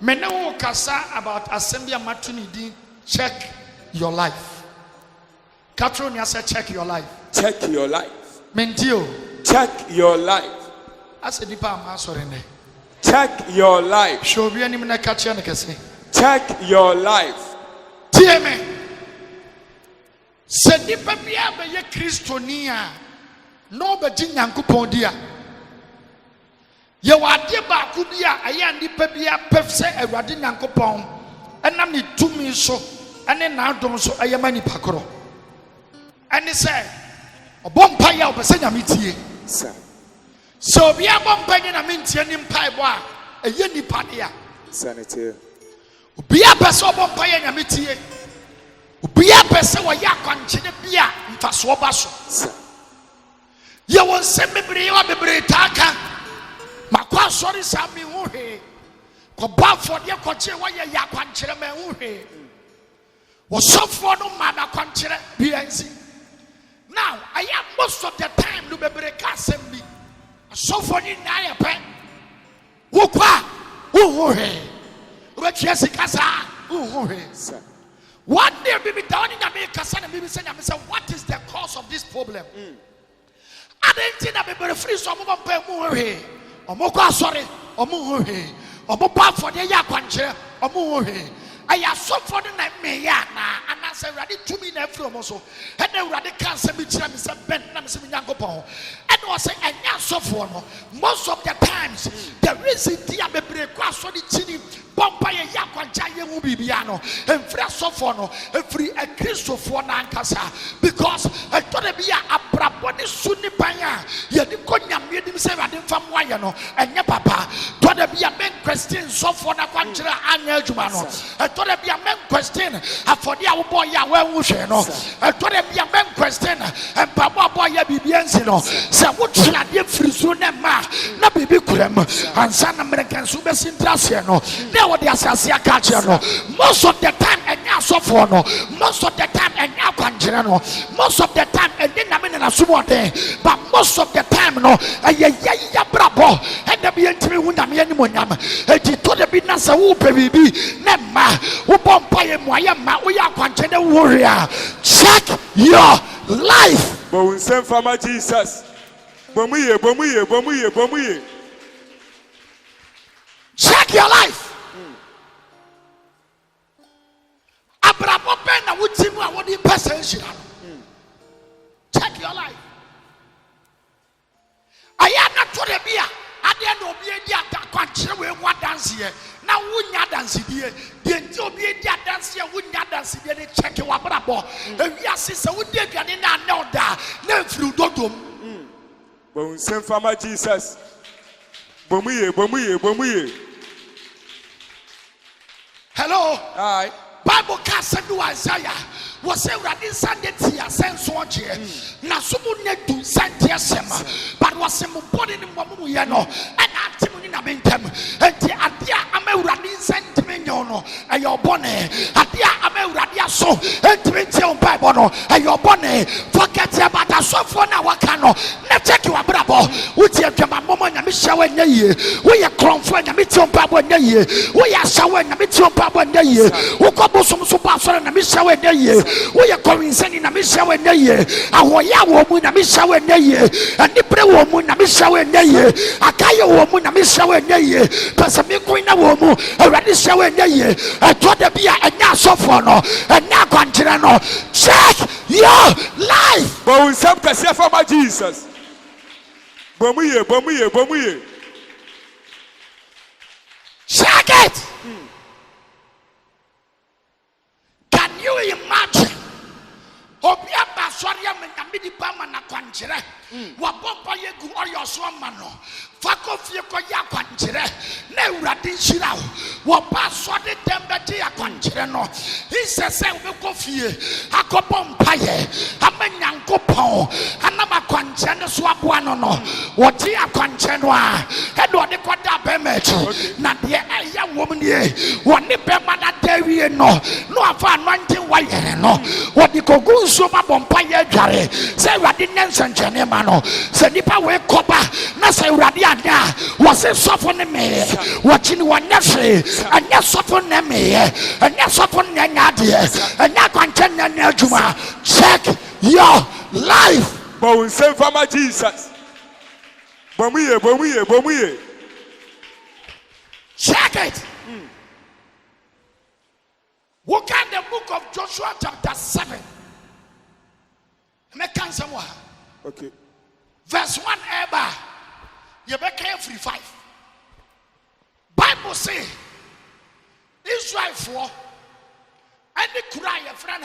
Mene kasa about assembly matunidi. Check your life. Catherine said, check your life. Check your life. Mentio. Check your life. As a deeper masorene. Check your life. Show me any mina catch and say. Check your life. TM. Se nipa bia be ye Kristonia. No be jinyankopon dia. Ye wade ba ku bia aya nipa bia pefse awade nyankopon. Enam ni tumi so ene na adom so ayama nipa koro. Ene se obompa ya obese nyame tie. Sir. So bia bompa ni na mentie ni mpa ebo a eye nipa dia. Sanity. Bia pese obompa ya nyame tie. Bia pese wo ya kwankyene bia mfaso oba so. Sir. Ye won se bebre wa bebre taka. Makwa sorry sami hu he. Ko ba for de ko che wa ya kwankyere ma hu he. Wo sofo no ma na kwankyere bia nsi. Now, I am most of the time to be assembly. So for you, I pay. Wukwa, who he? But yes, who he? One day, baby, down in America, and baby saying, what is the cause of this problem? I didn't think that baby free some of them pay more he. Or more sorry, or more he. Or more bad for the yakwanche, or more he. I have so for the night, me, and I said, ready to me, never also. And then ready cancer, me, Mr. Bentham, Yango, and was saying, and yes, so for most of the times, the reason the Abbey cross on the chinny, Bombay, Yakwan, Mubiano, and Fresofono, and free a Christopher Nankasa, because I thought to be a Braboni Sunipaya, Yadikonia made himself at him from Wayano, and Yapapa, thought to be a man question, so for Naquantra and Jumano. I thought to be a man question, for the boy Yahweh Wusheno. I thought to be a man question, and Papa Boy Yabiansino. So what shall I give Frisuna, not be Bikurem, and San American Super Sintrasiano. Now they are Sassiacachano. Most of the time, and now so for no. Most of the time, and now Quanchano. Most of the time, and then I mean a Sumate. But most of the time, no, a ya brabo, and the BNT Wunamianimoniam. And he told the business a whoop baby, Nema, who bombay Moyama, we are Quanchana warrior. Check your life. But we send for my Jesus. Bomuye. Check your life. Abrabo Bena would seem what in person. Check your life. I am not to the beer. I didn't know be a country with one dance here. Now, wouldn't you dance here? Didn't you be a dance here? Wouldn't you dance here? Check your brabo. And yes, sister, would you get in and know that? No, through Dodom. But we send for my Jesus. Bomuye. Hello. Aye. Bible cast do Isaiah was say ready Sunday tia sense one here. Na sumu ne do Sunday sema. But was him body in mamu yano and activity na mentem. And the adia ame ready sentiment no and your bonnet. Adia ame ready so and twenty on Bible no and your bonnet. Forget about a so for now wakano. Na check your brabo. Uti ya mama na mishawe nye. We ya cromfo na mition Bible nye. We ya shawe na mition Bible nye. Some super na mishawe nye. We are going sending na mishawe nye. Ahoya womu na mishawe nye. Anipre womu na mishawe nye. Akayo womu na mishawe nye. Pasamiku ina womu already shawe nye. Told the beer and now suffer no and now continue no. Check your life. But we some can say for my Jesus. Bomuye. Check it. Can you imagine? Obia baswaria menamidi pama na kwanjire. Wabompa yegu oyo swamano. Fako fie ko ya kwanjire. Ne urade nshira wo. Wabaswade tembeti ya kwanjire no. Isese ubeko fie. Akobompa ye. Amenyankopon. Anama kwanjire ne swabwa no. Woti ya kwanjire no a. Edo de kwada bemet. Na de eya wom nie. Woni bema na de wie no no afa anointing wire no what the kogu so ma bompa ye dware say Awurade nyense nchene ma no say nipa we koba na say Awurade anya was say sofo ne me wachi ni wonyefe anya sofo ne me anya sofo ne nya de anya kwanche ne na adwuma. Check your life. Bon send for my Jesus. Bomuye. Check it. Look at the book of Joshua chapter 7. Make somewhere. Okay. Verse 1 ever. You be careful 5. Bible say Israel for and the cry your friend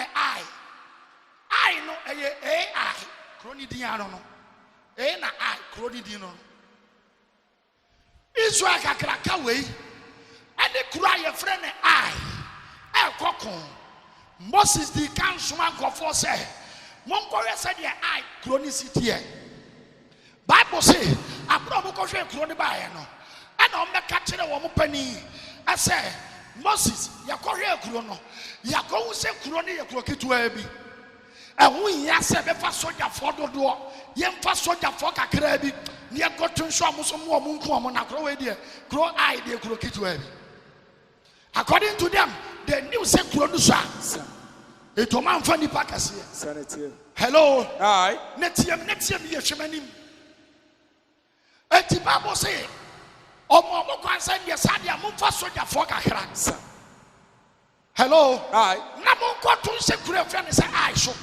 I know AI crony diano no na I crony dino Israel kakraka we and the cry your friend I kokon Moses the councilman go for say Monko said I crony city Bible say abro ko hwe crony bae no and on the catch the woman penny I say Moses yakohwe kuro no yakohu se kuro ne yakuro kitua bi ehu ya se be fa soja fo dodo ye mfa soja fo kakra bi ne yakotu nso amuso mo nku omo na kuro we de kuro ai de kuro kitua bi. According to them they knew se kuro no so eto man fa nipa kase sanity. Hello Aye netiem ye hwemanim eti Bible say omo kwansa de sadia mfa soja fo kakra. Hello aye na monko to se kura fia ne say ai so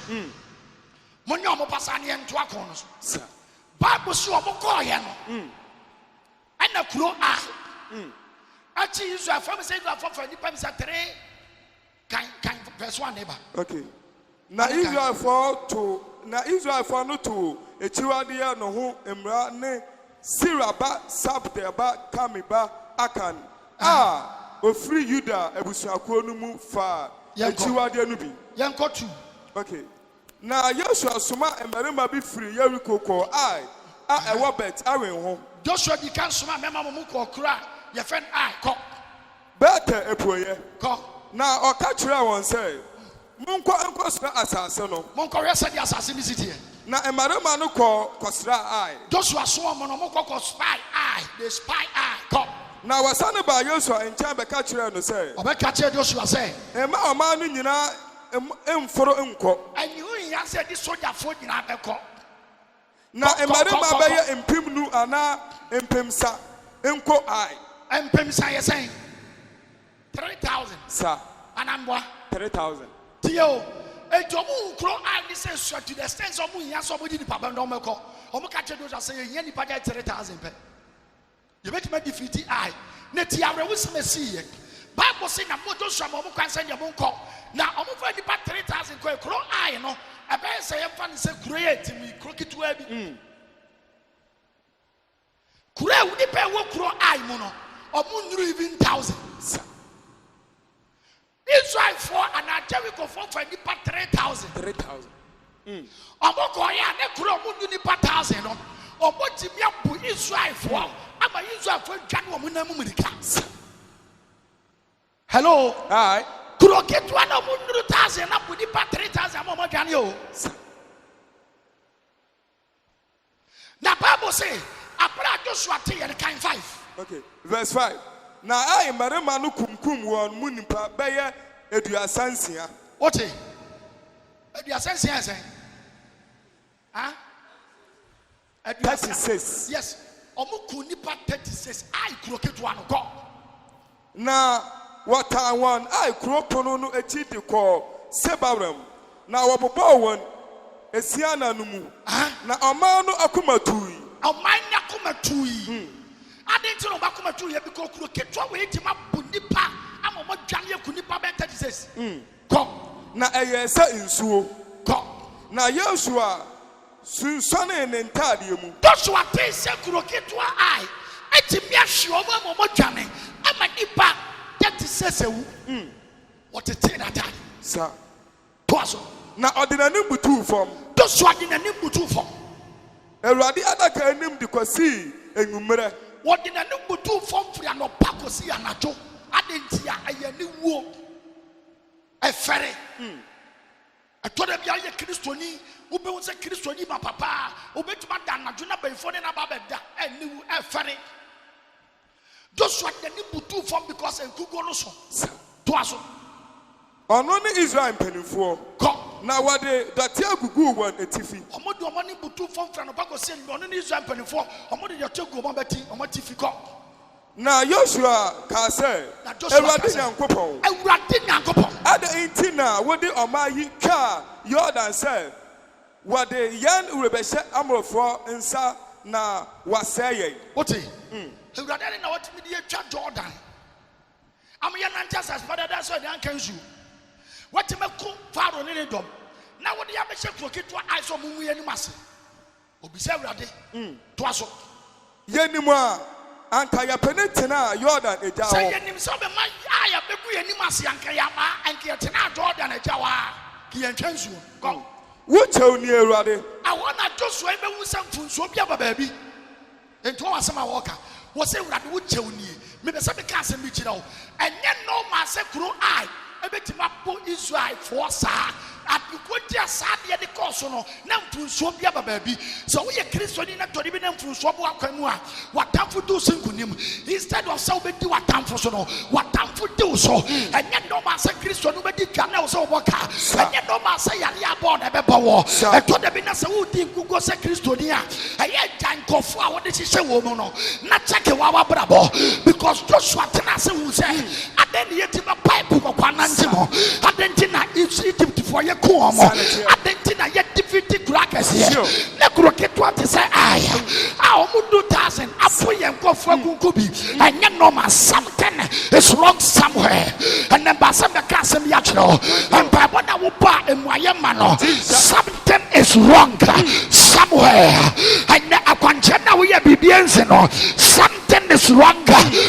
monyo mo pasa ne ento akon no so Bible so omo ko ye no ana kuro achi Israel from say Israel for nipa bisa 3 kan verse 1 neighbor. Okay. Na Israel for no to echiwade no ho emra ne Siraba Sabdeba Kamiba Akan ofri Yuda ebusuakuo no mu fa echiwade no bi yanko 2. Okay. Na Joshua soma emarima bi firi Yeriko ko ewo bet awen ho Joshua di kan soma mema mo ko kura ye fen ko beta epoye ko na oka kire won say monko sra asase no monko resa di asase ni city na emarima no ko sra Joshua so mo no mo ko spy the spy ko na wasane ba Joshua encha be ka kire no say obeka kire Joshua say ema oma no nyina emforo enko anyu ya say di soldier fo nyina be ko na emarima be ye empim nu ana empemsa enko empemsa ye say 3,000 sir anambwa 3,000 tio ejomu nkro ni say so to the extent of mu ya so bodi ni papa ndo meko omo ka kire Joshua say ye ni pa 3,000 pe you make me defeat na ti awre wusimasi ye Bible say na mo Joshua mo kwansa nya mo nko na omo fa nipa 3,000 ko ekro no ebe say ye fa ni say kuro ye timi kuro kitua bi kuro wu nipa wo kuro mu no omo nuru even 1,000 Israel for and Jericho for nipa 3,000 omo ko ya ne kuro mo nuru nipa 1,000 no omo timi abu Israel for ama Israel for dwan wo mo na mu mirika. Hello aye kuro ketwa na mo nuru 1,000 na bu nipa 3,000 mo dwan yo na Bible say apra Joshua te yen kan 5. Okay, verse 5. Na marima no kumkum won mu nipa beye eduasansia. Ote eduasansia say ah 36. Yes omo ku nipa 36 ai kuro ketwa no go na wata one kuro pono no echi de ko Sebaram na wobobo won esiana no mu na oman no akumatui oman akumatui adenti no bakumatu ye bi ko kuro ketwa we tima bu nipa ama mo dwane ku nipa be 36 ko na eyesa insuo ko na Yeshua sunsane ne ntade mu Joshua te se kuro ketwa etimi ahwe o mo dwane ama nipa 36 ewu what te na that sa poaso na ordinary butu form Joshua ordinary butu form Eradi adaka enim de kwasi enwumere ordinary butu form free no pakosi anacho adentia ayani wo ferry. I told them, "Yaya Christoni, Ube was a Christoni, my papa, Ube to Madame, Juna Bayfon and Ababeda, and new ferry." Just what the Nibutu from because and Kugonoso. Twaso. On only Israel penny come. Now what the Tiago one a tiffy. Omodo money butu from Franopaco send on Israel penny for Omodo Yato Mabati, Omatifi. Now Joshua can say, Eradin Coupon, at the 18 what the Omayi car, Jordan said, what the young Rebecca Amro for and sa na was saying. What he? He rather know what media Jordan. I'm a young just as father, that's why they can't you. What you make far on any dog. Now what the other ship for kid to eyes of Mummy and Massy. Observe Raddy. Twasso. Yenima, Ankaya Penetina, Jordan, a Jawa. Say, himself, my eye, a baby, and Massy, and Kayama, and Kiatina, Jordan, a Jawa. Kian Kensu. Come. What tell near Raddy? I want to just swim with some food, so be a baby. And to us, my walker. Was a Raddy would tell me. Maybe some cast and beach now. And then no master crew eye. I bet him up Israel for sir. At you could just say the course no, now to swap your baby. So we are Christian in a Toribin from Swabua. What time for do sing him instead of so be do what time for so, what time for do so, and yet no master Christian who did can so work, and yet no master Yalia born a bebo. I told the Venus who think who goes a Christonia. I had time for what this is a woman, not check a wawa bravo, because Joshua Tanasa will say, I then yet him a pipe of Pananzimo, I then it's it for your Adentina yet defeated crackers here. Necrocket what to say, I would do thousand, Apoy and go for Kubi, and yet no man something is wrong somewhere. And then Basama Castle Yachno, and Pabana Wupa and Wayamano, something is wrong somewhere. And Aquanchana we are Bibienzino, something is wrong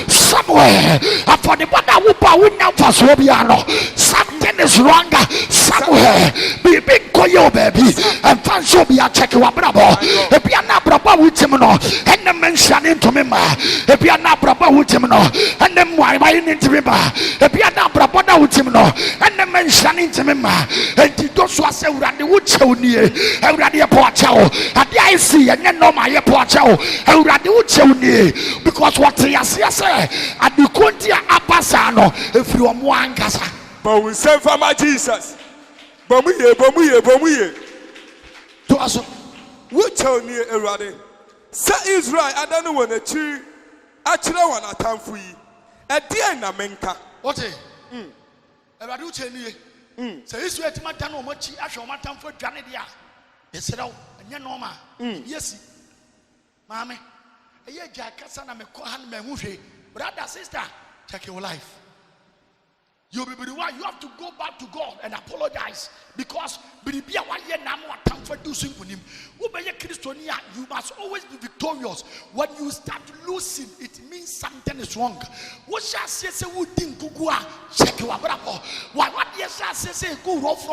somewhere. And for the Bana Wupa, we now for Swobiano, something is wrong somewhere. Be big koyo baby and fancy be a check wa brabo. If you are not brabo with him no, and the mention into me ma. If you are not brabo with him no, and then why into me ma. If you are not brabo with him no, and the mention into me ma. And the those was a radi wood show near a radi poachao. And the I see and then no my poachao. A radi wood show near because what he has said at the Contia Apasano if you are Mwangasa. But we send for my Jesus. Bomuye. To us, what tell me, Erade? Say Israel, I don't know when a tree. Actually, one a time for you. At the end, Menka. What eh? Eradu tell me. Say Israel to my town or much, I shall my time for Janadia. Yes, said, oh, and you're normal. Yes, Mammy. A year Jack Cassan, I'm a Kohan Memushi. Brother, sister, check your life. You will be the one. You have to go back to God and apologize because you must always be victorious. When you start losing, it means something is wrong. What shall say we think check your bravo. What yes shall say go rough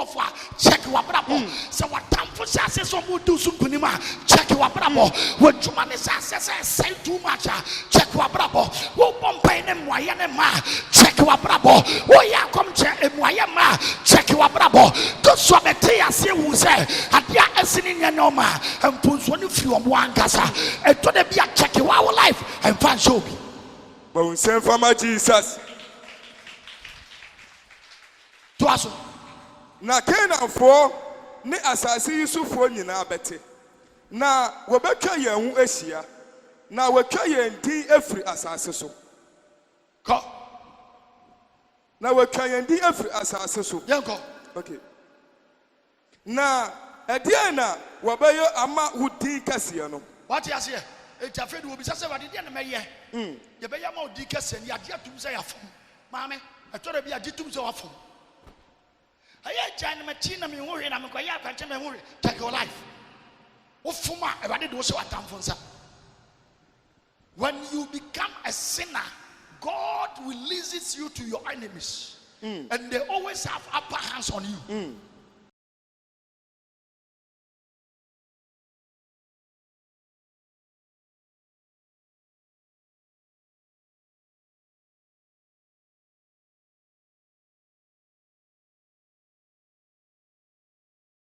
check your bravo. So what time for shall say some would do sunkunima check your bravo. What you man say too much check your bravo. What pompa them check your bravo. Ya come check Mwayama, check your bravo. Don't so many say who say, at ya esin in no ma, and puts one of you on one gasa, and to the be a check your life and fan show me. But we send for my Jesus. To us, na Canaan for ne asasi Yusuf for nyina bete. Na wobetwa yen hu ahia. Na wetwa yen din afri asase so. Ko na wakayandi afri asase so yanko okay na ediana wabayo ama wudi kase no what you say e tafe do obi sase wade dia na meye ye be ya ma wudi kase ni ade atum se yafom maame e to da bi ade tum se wafom aye jan ma chi na me ho hwe na me kwaya akwanche me ho hwe take your life ofuma e wade do se watamfo nsa. When you become a sinner, God releases you to your enemies, and they always have upper hands on you.